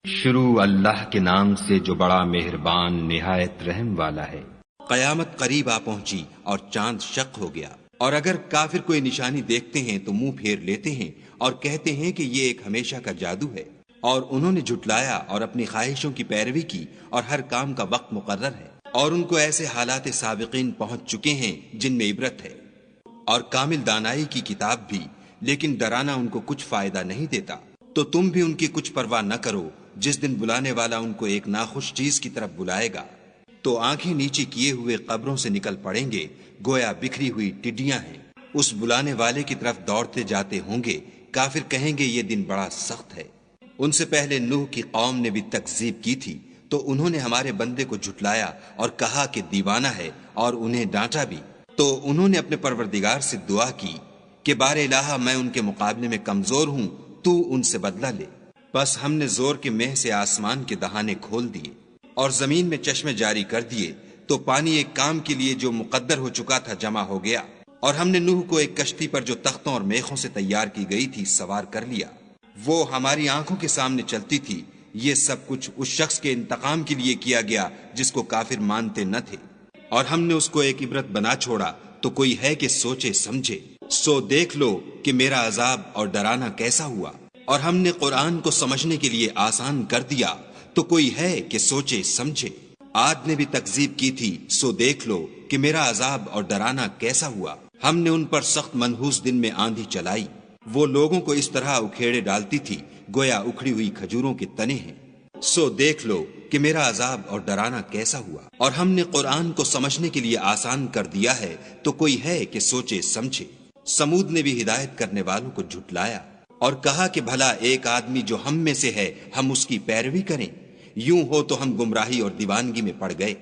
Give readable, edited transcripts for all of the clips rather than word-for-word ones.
شروع اللہ کے نام سے جو بڑا مہربان نہایت رحم والا ہے۔ قیامت قریب آ پہنچی اور چاند شق ہو گیا، اور اگر کافر کوئی نشانی دیکھتے ہیں تو منہ پھیر لیتے ہیں اور کہتے ہیں کہ یہ ایک ہمیشہ کا جادو ہے، اور انہوں نے جھٹلایا اور اپنی خواہشوں کی پیروی کی، اور ہر کام کا وقت مقرر ہے، اور ان کو ایسے حالات سابقین پہنچ چکے ہیں جن میں عبرت ہے، اور کامل دانائی کی کتاب بھی، لیکن ڈرانا ان کو کچھ فائدہ نہیں دیتا۔ تو تم بھی ان کی کچھ پرواہ نہ کرو، جس دن بلانے والا ان کو ایک ناخوش چیز کی طرف بلائے گا تو آنکھیں نیچے کیے ہوئے قبروں سے نکل پڑیں گے، گویا بکھری ہوئی ٹڈیاں ہیں۔ اس بلانے والے کی طرف دوڑتے جاتے ہوں گے، کافر کہیں گے یہ دن بڑا سخت ہے۔ ان سے پہلے نوح کی قوم نے بھی تکذیب کی تھی، تو انہوں نے ہمارے بندے کو جھٹلایا اور کہا کہ دیوانہ ہے، اور انہیں ڈانٹا بھی۔ تو انہوں نے اپنے پروردگار سے دعا کی کہ بار الہ میں ان کے مقابلے میں کمزور ہوں، تو ان سے بدلہ لے۔ بس ہم نے زور کے مہ سے آسمان کے دہانے کھول دیے اور زمین میں چشمے جاری کر دیے، تو پانی ایک کام کے لیے جو مقدر ہو چکا تھا جمع ہو گیا، اور ہم نے نوح کو ایک کشتی پر جو تختوں اور میخوں سے تیار کی گئی تھی سوار کر لیا۔ وہ ہماری آنکھوں کے سامنے چلتی تھی۔ یہ سب کچھ اس شخص کے انتقام کے لیے کیا گیا جس کو کافر مانتے نہ تھے، اور ہم نے اس کو ایک عبرت بنا چھوڑا، تو کوئی ہے کہ سوچے سمجھے۔ سو دیکھ لو کہ میرا عذاب اور ڈرانا کیسا ہوا، اور ہم نے قرآن کو سمجھنے کے لیے آسان کر دیا، تو کوئی ہے کہ سوچے سمجھے۔ عاد نے بھی تکذیب کی تھی، سو دیکھ لو کہ میرا عذاب اور ڈرانا کیسا ہوا۔ ہم نے ان پر سخت منحوس دن میں آندھی چلائی، وہ لوگوں کو اس طرح اکھیڑے ڈالتی تھی گویا اکھڑی ہوئی کھجوروں کے تنے ہیں۔ سو دیکھ لو کہ میرا عذاب اور ڈرانا کیسا ہوا، اور ہم نے قرآن کو سمجھنے کے لیے آسان کر دیا ہے، تو کوئی ہے کہ سوچے سمجھے۔ سمود نے بھی ہدایت کرنے والوں کو جھٹلایا اور کہا کہ بھلا ایک آدمی جو ہم میں سے ہے ہم اس کی پیروی کریں؟ یوں ہو تو ہم گمراہی اور دیوانگی میں پڑ گئے۔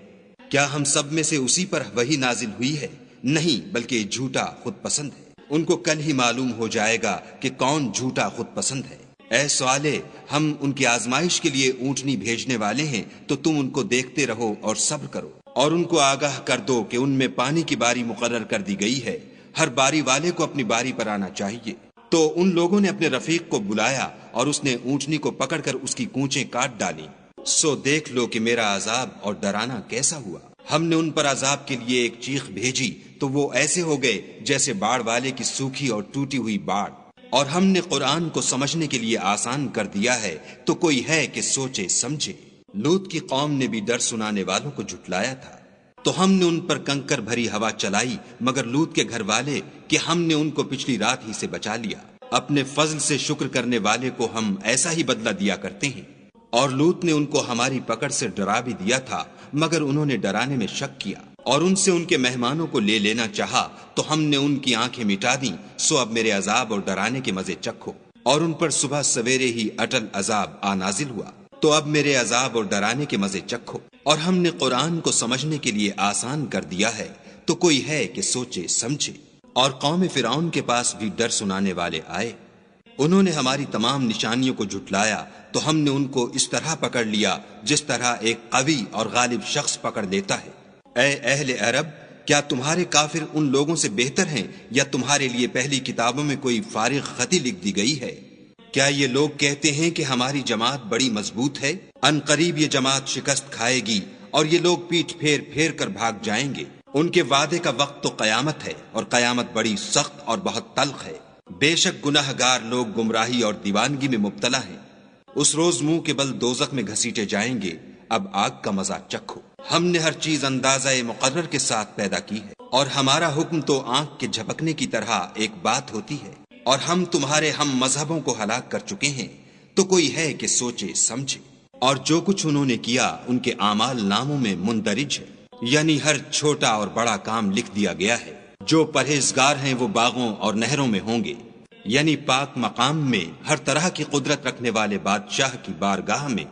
کیا ہم سب میں سے اسی پر وحی نازل ہوئی ہے؟ نہیں، بلکہ جھوٹا خود پسند ہے۔ ان کو کل ہی معلوم ہو جائے گا کہ کون جھوٹا خود پسند ہے۔ اے صالح، ہم ان کی آزمائش کے لیے اونٹنی بھیجنے والے ہیں، تو تم ان کو دیکھتے رہو اور صبر کرو، اور ان کو آگاہ کر دو کہ ان میں پانی کی باری مقرر کر دی گئی ہے، ہر باری والے کو اپنی باری پر آنا چاہیے۔ تو ان لوگوں نے اپنے رفیق کو بلایا اور اس نے اونٹنی کو پکڑ کر اس کی کونچیں کاٹ ڈالیں۔ سو دیکھ لو کہ میرا عذاب اور ڈرانا کیسا ہوا۔ ہم نے ان پر عذاب کے لیے ایک چیخ بھیجی، تو وہ ایسے ہو گئے جیسے باڑ والے کی سوکھی اور ٹوٹی ہوئی باڑ۔ اور ہم نے قرآن کو سمجھنے کے لیے آسان کر دیا ہے، تو کوئی ہے کہ سوچے سمجھے۔ لوط کی قوم نے بھی ڈر سنانے والوں کو جھٹلایا تھا، تو ہم نے ان پر کنکر بھری ہوا چلائی، مگر لوط کے گھر والے کہ ہم نے ان کو پچھلی رات ہی سے بچا لیا۔ اپنے فضل سے شکر کرنے والے کو ہم ایسا ہی بدلہ دیا کرتے ہیں۔ اور لوط نے ان کو ہماری پکڑ سے ڈرا بھی دیا تھا، مگر انہوں نے ڈرانے میں شک کیا، اور ان سے ان کے مہمانوں کو لے لینا چاہا، تو ہم نے ان کی آنکھیں مٹا دیں۔ سو اب میرے عذاب اور ڈرانے کے مزے چکھو۔ اور ان پر صبح سویرے ہی اٹل عذاب آ نازل ہوا، تو اب میرے عذاب اور ڈرانے کے مزے چکھو۔ اور ہم نے قرآن کو سمجھنے کے لیے آسان کر دیا ہے، تو کوئی ہے کہ سوچے سمجھے۔ اور قوم فرعون کے پاس بھی ڈر سنانے والے آئے، انہوں نے ہماری تمام نشانیوں کو جھٹلایا، تو ہم نے ان کو اس طرح پکڑ لیا جس طرح ایک قوی اور غالب شخص پکڑ لیتا ہے۔ اے اہل عرب، کیا تمہارے کافر ان لوگوں سے بہتر ہیں، یا تمہارے لیے پہلی کتابوں میں کوئی فارغ خطی لکھ دی گئی ہے؟ کیا یہ لوگ کہتے ہیں کہ ہماری جماعت بڑی مضبوط ہے؟ ان قریب یہ جماعت شکست کھائے گی، اور یہ لوگ پیٹھ پھیر پھیر کر بھاگ جائیں گے۔ ان کے وعدے کا وقت تو قیامت ہے، اور قیامت بڑی سخت اور بہت تلخ ہے۔ بے شک گناہ گار لوگ گمراہی اور دیوانگی میں مبتلا ہیں۔ اس روز منہ کے بل دوزخ میں گھسیٹے جائیں گے۔ اب آگ کا مزہ چکھو۔ ہم نے ہر چیز اندازہ مقرر کے ساتھ پیدا کی ہے، اور ہمارا حکم تو آنکھ کے جھپکنے کی طرح ایک بات ہوتی ہے۔ اور ہم تمہارے ہم مذہبوں کو ہلاک کر چکے ہیں، تو کوئی ہے کہ سوچے سمجھے۔ اور جو کچھ انہوں نے کیا ان کے اعمال ناموں میں مندرج ہے، یعنی ہر چھوٹا اور بڑا کام لکھ دیا گیا ہے۔ جو پرہیزگار ہیں وہ باغوں اور نہروں میں ہوں گے، یعنی پاک مقام میں، ہر طرح کی قدرت رکھنے والے بادشاہ کی بارگاہ میں۔